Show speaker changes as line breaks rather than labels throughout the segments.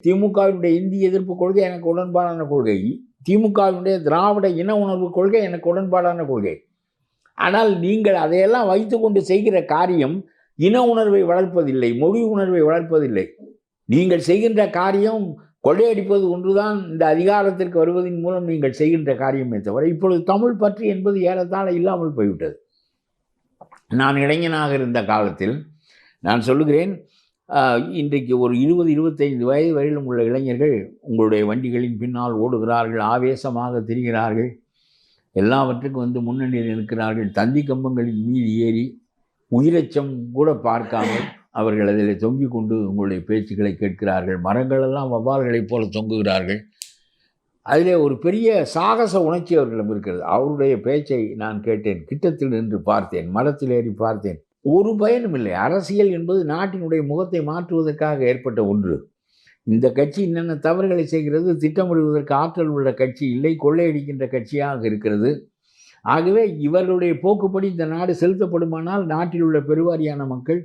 திமுகவினுடைய இந்திய எதிர்ப்பு கொள்கை எனக்கு உடன்பாடான கொள்கை. திமுகவினுடைய திராவிட இன உணர்வு கொள்கை எனக்கு உடன்பாடான கொள்கை. ஆனால் நீங்கள் அதையெல்லாம் வைத்துக்கொண்டு செய்கிற காரியம் இன உணர்வை வளர்ப்பதில்லை, மொழி உணர்வை வளர்ப்பதில்லை. நீங்கள் செய்கின்ற காரியம் கொள்ளையடிப்பது ஒன்றுதான் இந்த அதிகாரத்திற்கு வருவதன் மூலம் நீங்கள் செய்கின்ற காரியமே தவிர இப்பொழுது தமிழ் பற்று என்பது ஏறத்தாழ இல்லாமல் போய்விட்டது. நான் இளைஞனாக இருந்த காலத்தில் நான் சொல்லுகிறேன், இன்றைக்கு ஒரு 20-25 வயது வரையிலும் உள்ள இளைஞர்கள் உங்களுடைய வண்டிகளின் பின்னால் ஓடுகிறார்கள், ஆவேசமாக திரிகிறார்கள், எல்லாவற்றுக்கும் முன்னணியில் இருக்கிறார்கள். தந்தி கம்பங்களின் மீது ஏறி உயிரச்சம் கூட பார்க்காமல் அவர்கள் அதில் தொங்கிக் கொண்டு உங்களுடைய பேச்சுக்களை கேட்கிறார்கள். மரங்களெல்லாம் வவ்வால்களைப் போல தொங்குகிறார்கள். அதிலே ஒரு பெரிய சாகச உணர்ச்சி அவர்களிடம் இருக்கிறது. அவருடைய பேச்சை நான் கேட்டேன், கிட்டத்தில் நின்று பார்த்தேன், மரத்தில் ஏறி பார்த்தேன். ஒரு பயனும் இல்லை. அரசியல் என்பது நாட்டினுடைய முகத்தை மாற்றுவதற்காக ஏற்பட்ட ஒன்று. இந்த கட்சி என்னென்ன தவறுகளை செய்கிறது, திட்டமிடுவதற்கு ஆற்றல் உள்ள கட்சி இல்லை, கொள்ளையடிக்கின்ற கட்சியாக இருக்கிறது. ஆகவே இவர்களுடைய போக்குப்படி இந்த நாடு செலுத்தப்படுமானால் நாட்டில் உள்ள பெருவாரியான மக்கள்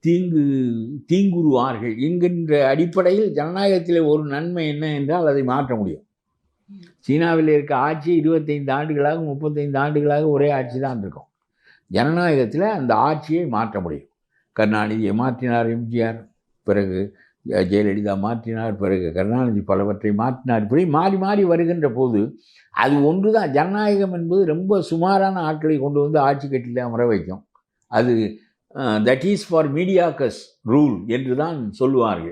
தீங்குருவார்கள் என்கின்ற அடிப்படையில் ஜனநாயகத்தில் ஒரு நன்மை என்ன என்றால் அதை மாற்ற முடியும். சீனாவில் இருக்க ஆட்சி 25 ஆண்டுகளாக 35 ஆண்டுகளாக ஒரே ஆட்சி தான் இருக்கும். ஜனநாயகத்தில் அந்த ஆட்சியை மாற்ற முடியும். கருணாநிதியை மாற்றினார் எம்ஜிஆர், பிறகு ஜெயலலிதா மாற்றினார், பிறகு கருணாநிதி பலவற்றை மாற்றினார். இப்படி மாறி மாறி வருகின்ற போது அது ஒன்று தான். ஜனநாயகம் என்பது ரொம்ப சுமாரான ஆட்களை கொண்டு வந்து ஆட்சி கட்டில் அமர வைக்கும். அது தட் இஸ் ஃபார் மீடியாக்கஸ் ரூல் என்று தான் சொல்லுவார்கள்.